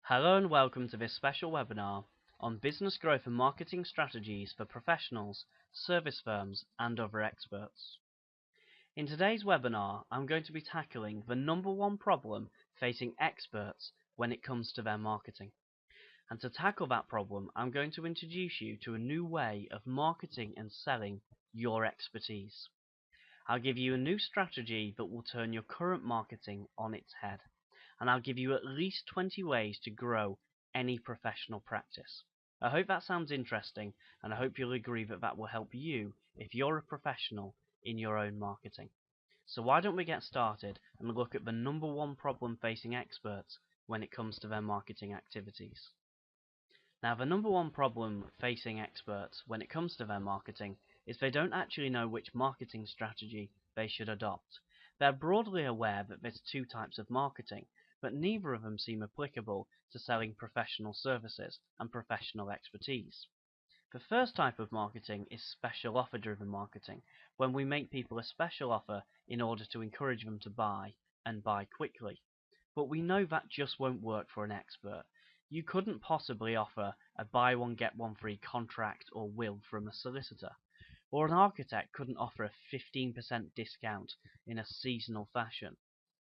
Hello and welcome to this special webinar on business growth and marketing strategies for professionals, service firms, and other experts. In today's webinar, I'm going to be tackling the number one problem facing experts when it comes to their marketing. And to tackle that problem, I'm going to introduce you to a new way of marketing and selling your expertise. I'll give you a new strategy that will turn your current marketing on its head, and I'll give you at least 20 ways to grow any professional practice. I hope that sounds interesting, and I hope you'll agree that that will help you if you're a professional in your own marketing. So why don't we get started and look at the number one problem facing experts when it comes to their marketing activities. Now, the number one problem facing experts when it comes to their marketing is they don't actually know which marketing strategy they should adopt. They're broadly aware that there's two types of marketing, but neither of them seem applicable to selling professional services and professional expertise. The first type of marketing is special offer driven marketing, when we make people a special offer in order to encourage them to buy, and buy quickly. But we know that just won't work for an expert. You couldn't possibly offer a buy one get one free contract or will from a solicitor. Or an architect couldn't offer a 15% discount in a seasonal fashion.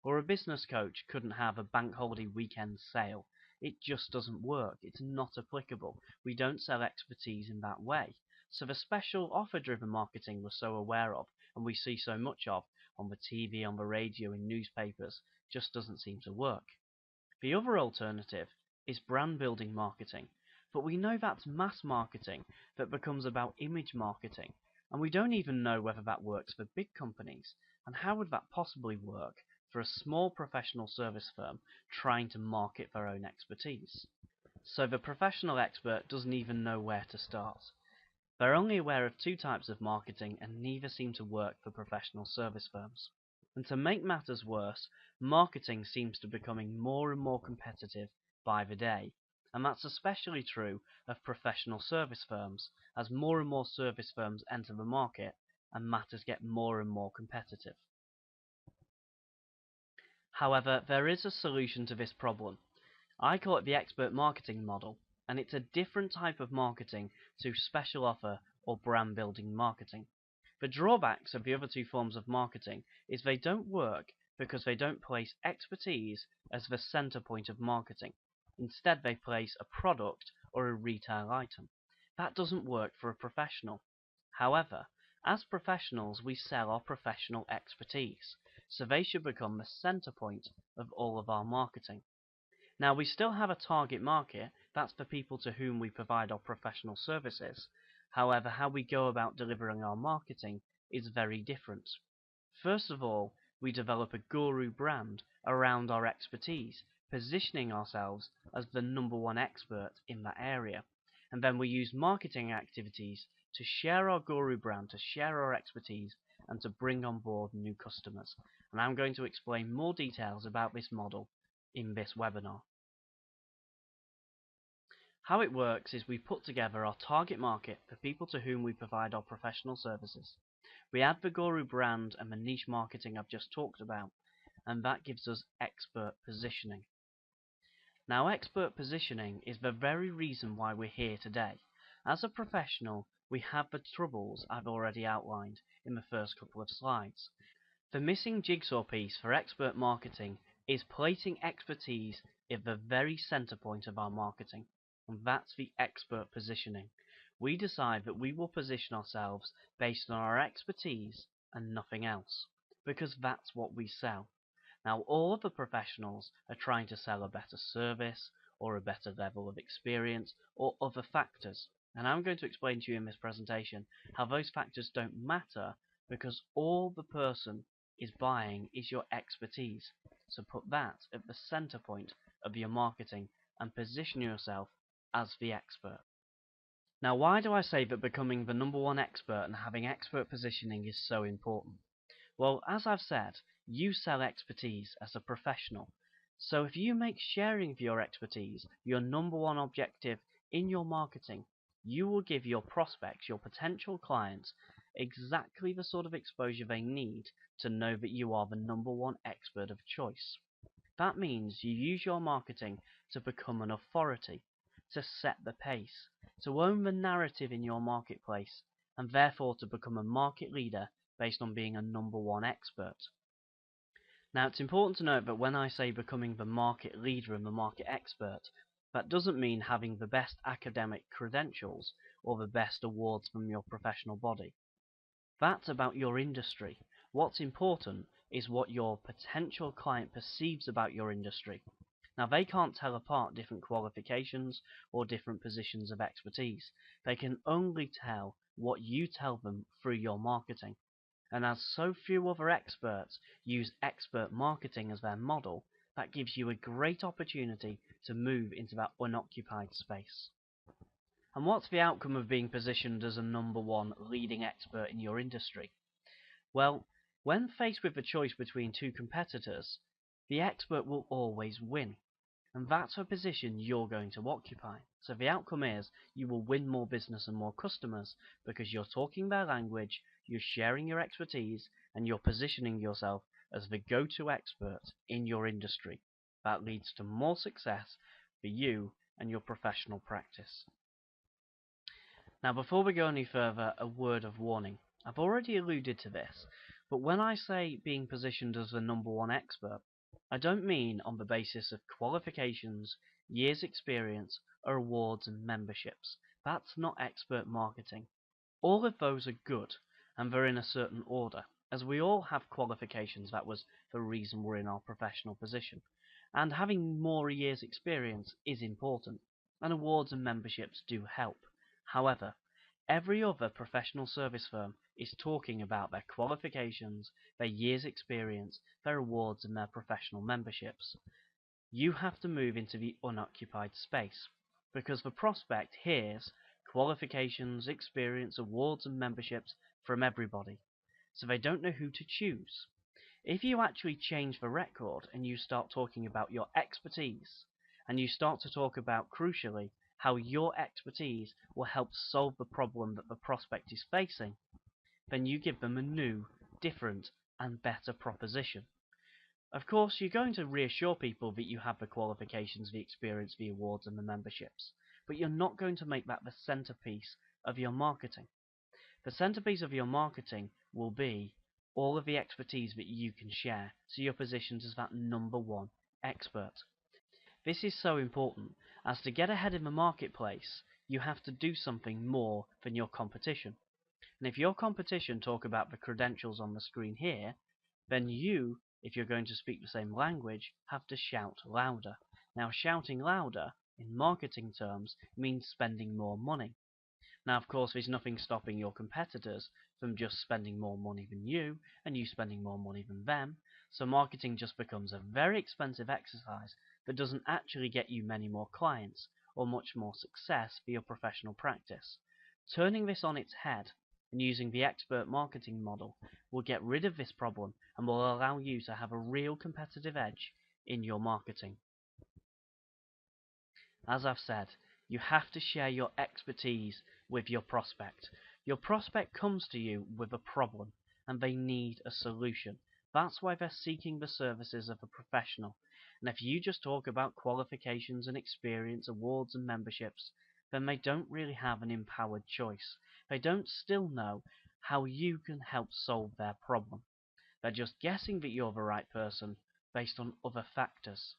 Or a business coach couldn't have a bank holiday weekend sale. It just doesn't work. It's not applicable. We don't sell expertise in that way. So the special offer driven marketing we're so aware of, and we see so much of on the TV, on the radio, in newspapers, just doesn't seem to work. The other alternative is brand building marketing, but we know that's mass marketing that becomes about image marketing, and we don't even know whether that works for big companies, and how would that possibly work for a small professional service firm trying to market their own expertise? So the professional expert doesn't even know where to start. They're only aware of two types of marketing, and neither seem to work for professional service firms. And to make matters worse, marketing seems to be becoming more and more competitive by the day. And that's especially true of professional service firms, as more and more service firms enter the market and matters get more and more competitive. However, there is a solution to this problem. I call it the expert marketing model, and it's a different type of marketing to special offer or brand building marketing. The drawbacks of the other two forms of marketing is they don't work because they don't place expertise as the center point of marketing. Instead, they place a product or a retail item. That doesn't work for a professional. However, as professionals, we sell our professional expertise, so they should become the center point of all of our marketing. Now, we still have a target market, that's the people to whom we provide our professional services. However, how we go about delivering our marketing is very different. First of all, we develop a guru brand around our expertise, positioning ourselves as the number one expert in that area. And then we use marketing activities to share our guru brand, to share our expertise, and to bring on board new customers. And I'm going to explain more details about this model in this webinar. How it works is we put together our target market, the people to whom we provide our professional services. We add the guru brand and the niche marketing I've just talked about, and that gives us expert positioning. Now, expert positioning is the very reason why we're here today. As a professional, we have the troubles I've already outlined in the first couple of slides. The missing jigsaw piece for expert marketing is placing expertise at the very center point of our marketing, and that's the expert positioning. We decide that we will position ourselves based on our expertise and nothing else, because that's what we sell. Now, all of the professionals are trying to sell a better service, or a better level of experience, or other factors. And I'm going to explain to you in this presentation how those factors don't matter, because all the person is buying is your expertise. So put that at the center point of your marketing and position yourself as the expert. Now, why do I say that becoming the number one expert and having expert positioning is so important? Well, as I've said, you sell expertise as a professional. So if you make sharing of your expertise your number one objective in your marketing, you will give your prospects, your potential clients, exactly the sort of exposure they need to know that you are the number one expert of choice. That means you use your marketing to become an authority, to set the pace, to own the narrative in your marketplace, and therefore to become a market leader based on being a number one expert. Now, it's important to note that when I say becoming the market leader and the market expert, that doesn't mean having the best academic credentials or the best awards from your professional body. That's about your industry. What's important is what your potential client perceives about your industry. Now, they can't tell apart different qualifications or different positions of expertise. They can only tell what you tell them through your marketing. And as so few other experts use expert marketing as their model, that gives you a great opportunity to move into that unoccupied space. And what's the outcome of being positioned as a number one leading expert in your industry? Well, when faced with the choice between two competitors, the expert will always win. And that's the position you're going to occupy. So the outcome is you will win more business and more customers because you're talking their language, you're sharing your expertise, and you're positioning yourself as the go-to expert in your industry. That leads to more success for you and your professional practice. Now, before we go any further, a word of warning. I've already alluded to this, but when I say being positioned as the number one expert, I don't mean on the basis of qualifications, years experience, or awards and memberships. That's not expert marketing. All of those are good, and they're in a certain order, as we all have qualifications. That was the reason we're in our professional position. And having more years experience is important, and awards and memberships do help. However, every other professional service firm is talking about their qualifications, their years experience, their awards and their professional memberships. You have to move into the unoccupied space, because the prospect hears qualifications, experience, awards and memberships from everybody, so they don't know who to choose. If you actually change the record and you start talking about your expertise, and you start to talk about, crucially, how your expertise will help solve the problem that the prospect is facing, then you give them a new, different, and better proposition. Of course, you're going to reassure people that you have the qualifications, the experience, the awards, and the memberships, but you're not going to make that the centerpiece of your marketing. The centerpiece of your marketing will be all of the expertise that you can share, so you're positioned as that number one expert. This is so important, as to get ahead in the marketplace, you have to do something more than your competition. And if your competition talk about the credentials on the screen here, then you, if you're going to speak the same language, have to shout louder. Now, shouting louder, in marketing terms, means spending more money. Now, of course, there's nothing stopping your competitors from just spending more money than you, and you spending more money than them, so marketing just becomes a very expensive exercise that doesn't actually get you many more clients, or much more success for your professional practice. Turning this on its head, and using the expert marketing model, will get rid of this problem, and will allow you to have a real competitive edge in your marketing. As I've said, you have to share your expertise with your prospect. Your prospect comes to you with a problem, and they need a solution. That's why they're seeking the services of a professional. And if you just talk about qualifications and experience, awards and memberships, then they don't really have an empowered choice. They don't still know how you can help solve their problem. They're just guessing that you're the right person based on other factors.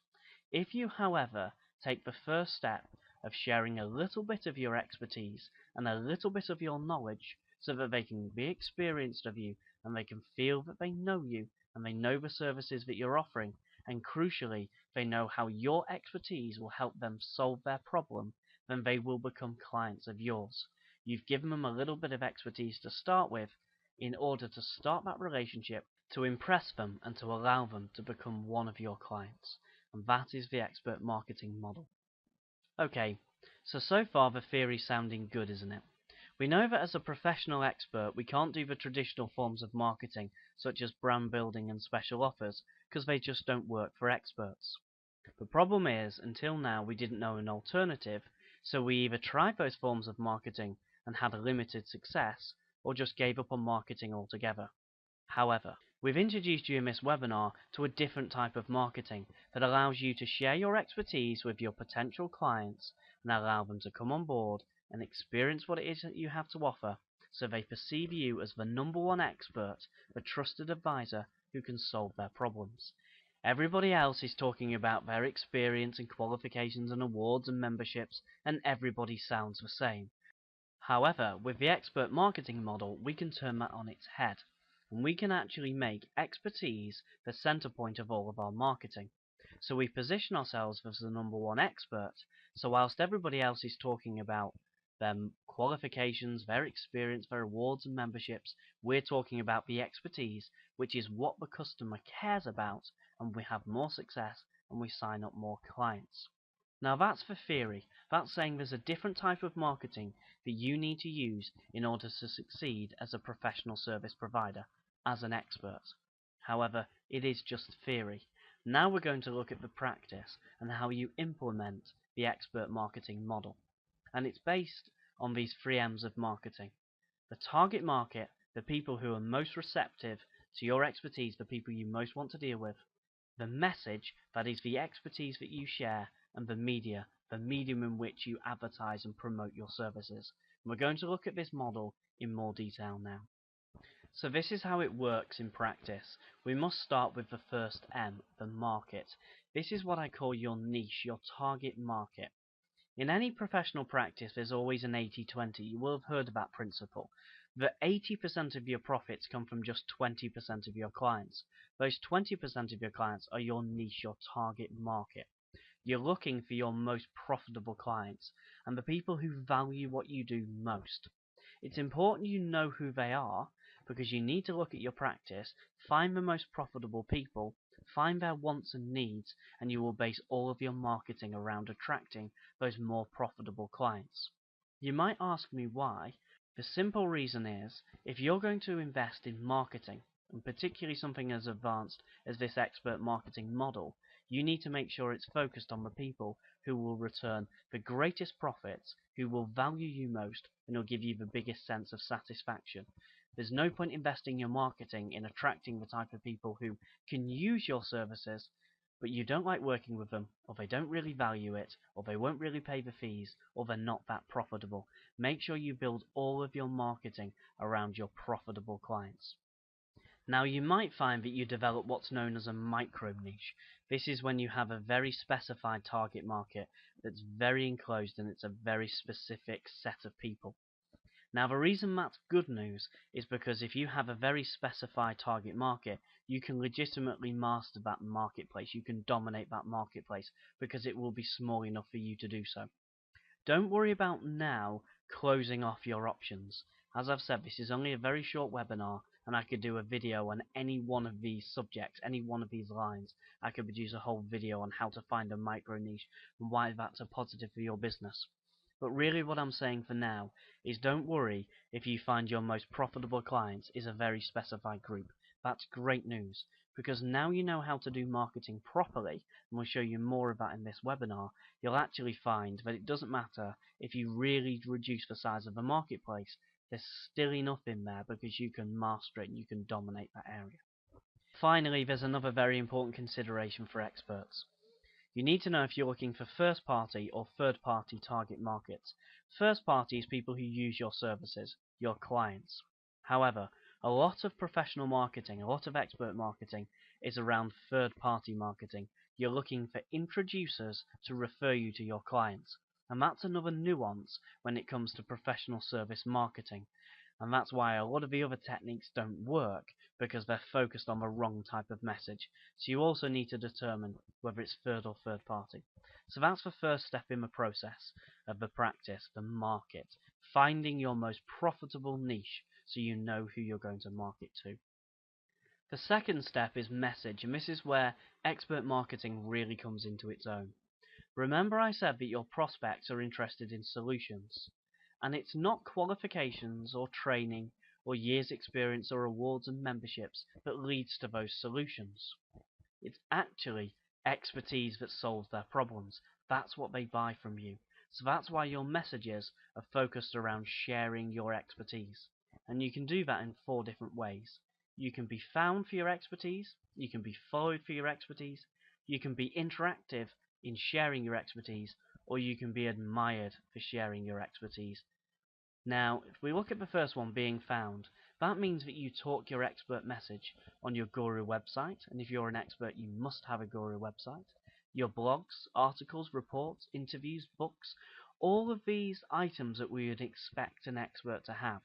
If you, however, take the first step of sharing a little bit of your expertise and a little bit of your knowledge so that they can be experienced of you and they can feel that they know you and they know the services that you're offering, and crucially, they know how your expertise will help them solve their problem, then they will become clients of yours. You've given them a little bit of expertise to start with in order to start that relationship, to impress them and to allow them to become one of your clients. And that is the expert marketing model. Okay, so far the theory's sounding good, isn't it? We know that as a professional expert, we can't do the traditional forms of marketing, such as brand building and special offers, because they just don't work for experts. The problem is, until now we didn't know an alternative, so we either tried those forms of marketing and had a limited success, or just gave up on marketing altogether. However, We've introduced you in this webinar to a different type of marketing that allows you to share your expertise with your potential clients and allow them to come on board and experience what it is that you have to offer, so they perceive you as the number one expert, the trusted advisor who can solve their problems. Everybody else is talking about their experience and qualifications and awards and memberships, and everybody sounds the same. However, with the expert marketing model, we can turn that on its head, and we can actually make expertise the center point of all of our marketing. So we position ourselves as the number one expert, so whilst everybody else is talking about their qualifications, their experience, their awards and memberships, we're talking about the expertise, which is what the customer cares about, and we have more success and we sign up more clients. Now that's the theory. That's saying there's a different type of marketing that you need to use in order to succeed as a professional service provider, as an expert. However, it is just theory. Now we're going to look at the practice and how you implement the expert marketing model. And it's based on these 3 M's of marketing. The target market, the people who are most receptive to your expertise, the people you most want to deal with. The message, that is the expertise that you share, and the media, the medium in which you advertise and promote your services. And we're going to look at this model in more detail now. So this is how it works in practice. We must start with the first M, the market. This is what I call your niche, your target market. In any professional practice, there's always an 80-20. You will have heard of that principle. That 80% of your profits come from just 20% of your clients. Those 20% of your clients are your niche, your target market. You're looking for your most profitable clients and the people who value what you do most. It's important you know who they are, because you need to look at your practice, find the most profitable people, find their wants and needs, and you will base all of your marketing around attracting those more profitable clients. You might ask me why. The simple reason is, if you're going to invest in marketing, and particularly something as advanced as this expert marketing model, you need to make sure it's focused on the people who will return the greatest profits, who will value you most, and will give you the biggest sense of satisfaction. There's no point investing your marketing in attracting the type of people who can use your services, but you don't like working with them, or they don't really value it, or they won't really pay the fees, or they're not that profitable. Make sure you build all of your marketing around your profitable clients. Now you might find that you develop what's known as a micro niche. This is when you have a very specified target market that's very enclosed and it's a very specific set of people. Now the reason that's good news is because if you have a very specified target market, you can legitimately master that marketplace. You can dominate that marketplace because it will be small enough for you to do so. Don't worry about now closing off your options. As I've said, this is only a very short webinar, and I could do a video on any one of these subjects, any one of these lines. I could produce a whole video on how to find a micro niche and why that's a positive for your business. But really what I'm saying for now is don't worry if you find your most profitable clients is a very specified group. That's great news, because now you know how to do marketing properly, and we'll show you more of that in this webinar. You'll actually find that it doesn't matter if you really reduce the size of the marketplace, there's still enough in there because you can master it and you can dominate that area. Finally, there's another very important consideration for experts. You need to know if you're looking for first party or third party target markets. First party is people who use your services, your clients. However, a lot of professional marketing, a lot of expert marketing is around third party marketing. You're looking for introducers to refer you to your clients. And that's another nuance when it comes to professional service marketing. And that's why a lot of the other techniques don't work, because they're focused on the wrong type of message. So you also need to determine whether it's third or third party. So that's the first step in the process of the practice, the market. Finding your most profitable niche so you know who you're going to market to. The second step is message, and this is where expert marketing really comes into its own. Remember I said that your prospects are interested in solutions, and it's not qualifications or training or years experience or awards and memberships that leads to those solutions. It's actually expertise that solves their problems. That's what they buy from you. So that's why your messages are focused around sharing your expertise. And you can do that in 4 different ways. You can be found for your expertise, you can be followed for your expertise, you can be interactive in sharing your expertise, or you can be admired for sharing your expertise. Now, if we look at the first one, being found, that means that you talk your expert message on your Guru website, and if you're an expert, you must have a Guru website. Your blogs, articles, reports, interviews, books, all of these items that we would expect an expert to have.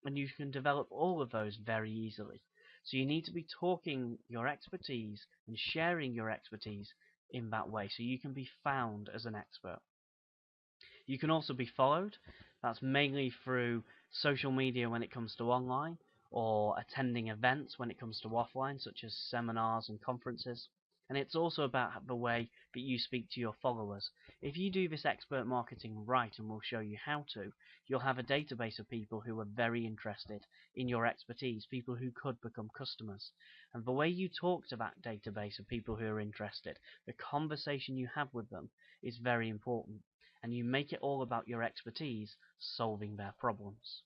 And you can develop all of those very easily. So you need to be talking your expertise and sharing your expertise in that way, so you can be found as an expert. You can also be followed. That's mainly through social media when it comes to online, or attending events when it comes to offline, such as seminars and conferences. And it's also about the way that you speak to your followers. If you do this expert marketing right, and we'll show you how to, you'll have a database of people who are very interested in your expertise, people who could become customers. And the way you talk to that database of people who are interested, the conversation you have with them, is very important. And you make it all about your expertise solving their problems.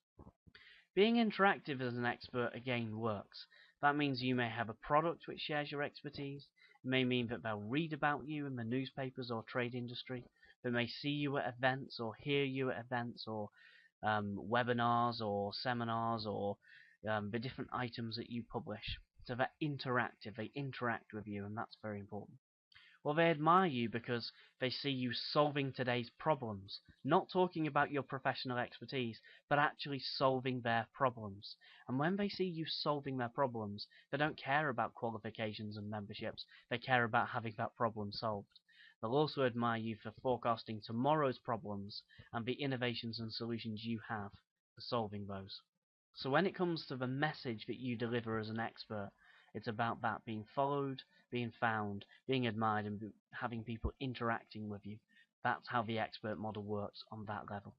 Being interactive as an expert again works. That means you may have a product which shares your expertise. It may mean that they'll read about you in the newspapers or trade industry. They may see you at events or hear you at events or webinars or seminars or the different items that you publish. So they're interactive, they interact with you, and that's very important. Well, they admire you because they see you solving today's problems, not talking about your professional expertise, but actually solving their problems. And when they see you solving their problems, they don't care about qualifications and memberships, they care about having that problem solved. They'll also admire you for forecasting tomorrow's problems and the innovations and solutions you have for solving those. So when it comes to the message that you deliver as an expert, it's about that being followed, being found, being admired, and having people interacting with you. That's how the expert model works on that level.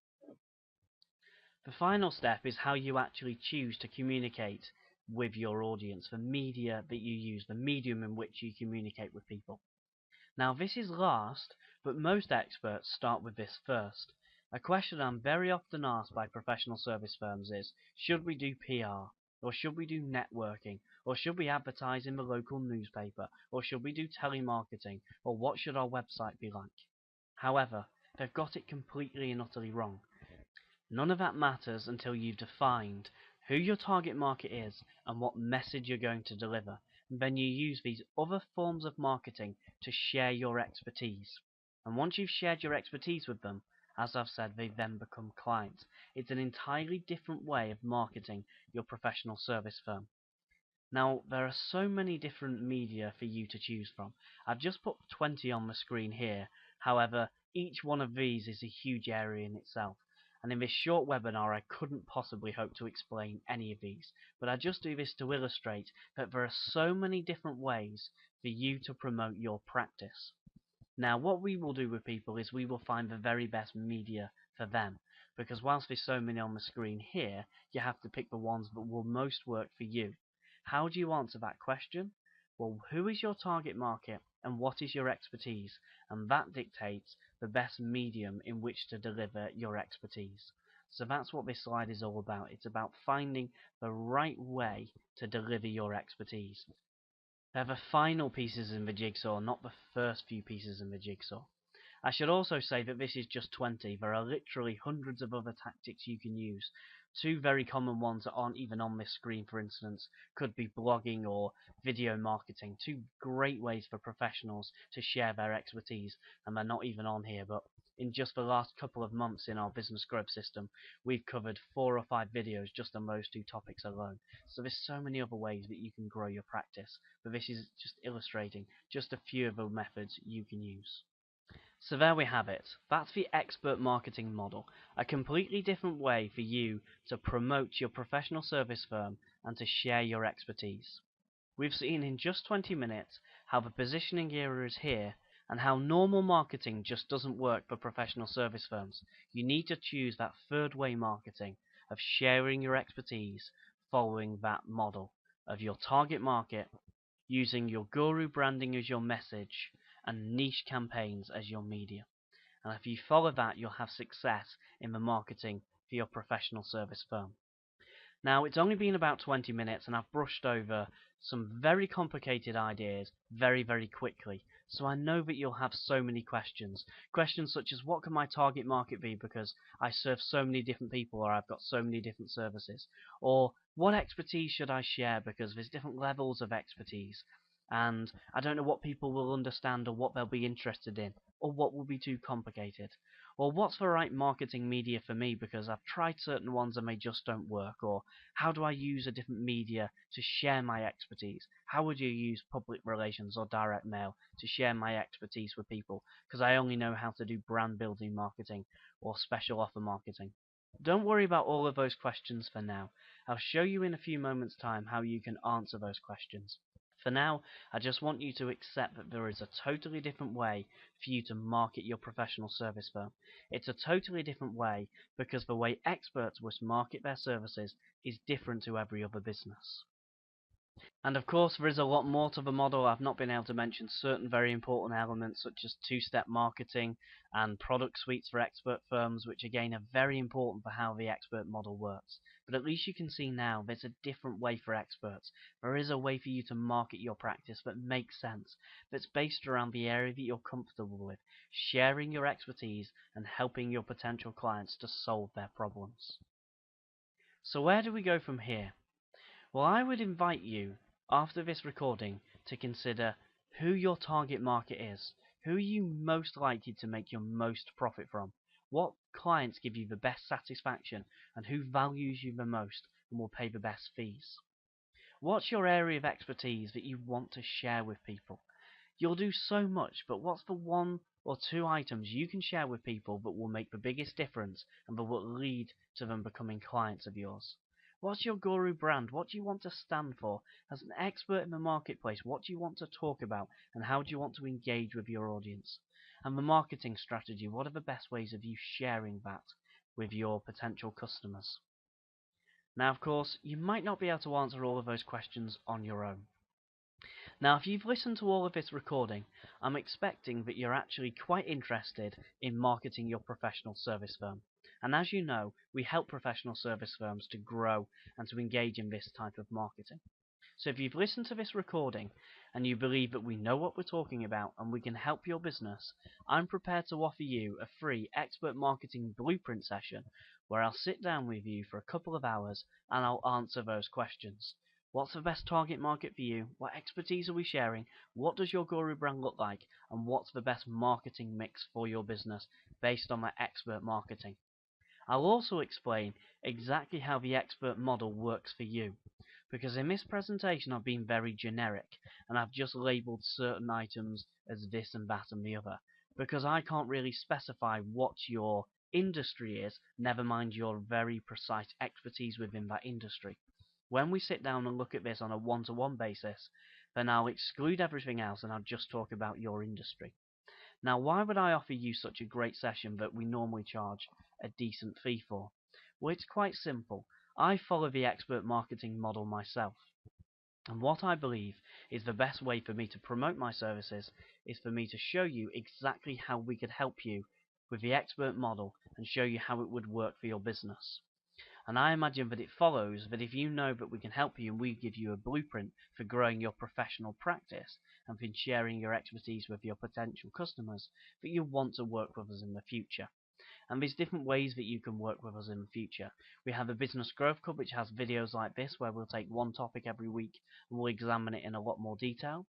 The final step is how you actually choose to communicate with your audience, the media that you use, the medium in which you communicate with people. Now, this is last, but most experts start with this first. A question I'm very often asked by professional service firms is, should we do PR? Or should we do networking? Or should we advertise in the local newspaper? Or should we do telemarketing? Or what should our website be like? However, they've got it completely and utterly wrong. None of that matters until you've defined who your target market is and what message you're going to deliver. And then you use these other forms of marketing to share your expertise. And once you've shared your expertise with them, as I've said, they then become clients. It's an entirely different way of marketing your professional service firm. Now, there are so many different media for you to choose from. I've just put 20 on the screen here. However, each one of these is a huge area in itself. And in this short webinar, I couldn't possibly hope to explain any of these. But I just do this to illustrate that there are so many different ways for you to promote your practice. Now, what we will do with people is we will find the very best media for them. Because whilst there's so many on the screen here, you have to pick the ones that will most work for you. How do you answer that question? Well, who is your target market and what is your expertise? And that dictates the best medium in which to deliver your expertise. So that's what this slide is all about. It's about finding the right way to deliver your expertise. They're the final pieces in the jigsaw, not the first few pieces in the jigsaw. I should also say that this is just 20. There are literally hundreds of other tactics you can use. Two very common ones that aren't even on this screen, for instance, could be blogging or video marketing. Two great ways for professionals to share their expertise, and they're not even on here, but in just the last couple of months in our business growth system, we've covered 4 or 5 videos just on those two topics alone. So there's so many other ways that you can grow your practice, but this is just illustrating just a few of the methods you can use. So there we have it. That's the expert marketing model, a completely different way for you to promote your professional service firm and to share your expertise. We've seen in just 20 minutes how the positioning era is here and how normal marketing just doesn't work for professional service firms. You need to choose that third way marketing of sharing your expertise, following that model of your target market, using your Guru branding as your message, and niche campaigns as your media. And if you follow that, you'll have success in the marketing for your professional service firm. Now, it's only been about 20 minutes and I've brushed over some very complicated ideas very, very quickly. So I know that you'll have so many questions. Questions such as, what can my target market be because I serve so many different people or I've got so many different services? Or what expertise should I share because there's different levels of expertise and I don't know what people will understand or what they'll be interested in or what will be too complicated. Or what's the right marketing media for me because I've tried certain ones and they just don't work, or how do I use a different media to share my expertise? How would you use public relations or direct mail to share my expertise with people because I only know how to do brand building marketing or special offer marketing? Don't worry about all of those questions for now. I'll show you in a few moments' time how you can answer those questions. For now, I just want you to accept that there is a totally different way for you to market your professional service firm. It's a totally different way because the way experts must market their services is different to every other business. And of course, there is a lot more to the model. I've not been able to mention certain very important elements such as two-step marketing and product suites for expert firms, which again are very important for how the expert model works. But at least you can see now there's a different way for experts. There is a way for you to market your practice that makes sense, that's based around the area that you're comfortable with, sharing your expertise and helping your potential clients to solve their problems. So where do we go from here? Well, I would invite you, after this recording, to consider who your target market is. Who are you most likely to make your most profit from? What clients give you the best satisfaction, and who values you the most and will pay the best fees? What's your area of expertise that you want to share with people? You'll do so much, but what's the one or two items you can share with people that will make the biggest difference and that will lead to them becoming clients of yours? What's your guru brand? What do you want to stand for? As an expert in the marketplace, what do you want to talk about and how do you want to engage with your audience? And the marketing strategy, what are the best ways of you sharing that with your potential customers? Now, of course, you might not be able to answer all of those questions on your own. Now, if you've listened to all of this recording, I'm expecting that you're actually quite interested in marketing your professional service firm. And as you know, we help professional service firms to grow and to engage in this type of marketing. So if you've listened to this recording and you believe that we know what we're talking about and we can help your business, I'm prepared to offer you a free expert marketing blueprint session where I'll sit down with you for a couple of hours and I'll answer those questions. What's the best target market for you? What expertise are we sharing? What does your guru brand look like? And what's the best marketing mix for your business based on that expert marketing? I'll also explain exactly how the expert model works for you, because in this presentation I've been very generic, and I've just labelled certain items as this and that and the other, because I can't really specify what your industry is, never mind your very precise expertise within that industry. When we sit down and look at this on a one-to-one basis, then I'll exclude everything else and I'll just talk about your industry. Now, why would I offer you such a great session that we normally charge a decent fee for? Well, it's quite simple. I follow the expert marketing model myself. And what I believe is the best way for me to promote my services is for me to show you exactly how we could help you with the expert model and show you how it would work for your business. And I imagine that it follows that if you know that we can help you and we give you a blueprint for growing your professional practice and for sharing your expertise with your potential customers, that you want to work with us in the future. And there's different ways that you can work with us in the future. We have a Business Growth Club which has videos like this where we'll take one topic every week and we'll examine it in a lot more detail.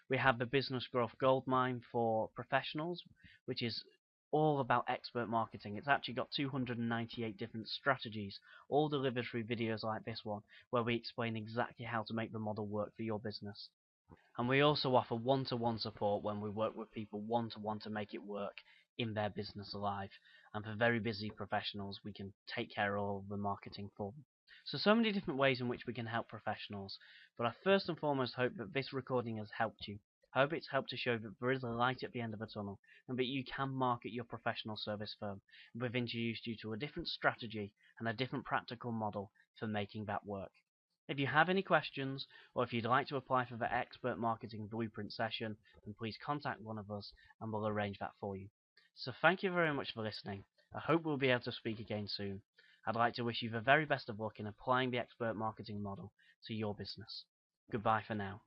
We have the Business Growth Goldmine for professionals, which is all about expert marketing. It's actually got 298 different strategies, all delivered through videos like this one, where we explain exactly how to make the model work for your business. And we also offer one-to-one support when we work with people one-to-one to make it work in their business live. And for very busy professionals, we can take care of all the marketing for them. So many different ways in which we can help professionals. But I first and foremost hope that this recording has helped you. I hope it's helped to show that there is a light at the end of a tunnel and that you can market your professional service firm. And we've introduced you to a different strategy and a different practical model for making that work. If you have any questions, or if you'd like to apply for the Expert Marketing Blueprint session, then please contact one of us and we'll arrange that for you. So thank you very much for listening. I hope we'll be able to speak again soon. I'd like to wish you the very best of luck in applying the expert marketing model to your business. Goodbye for now.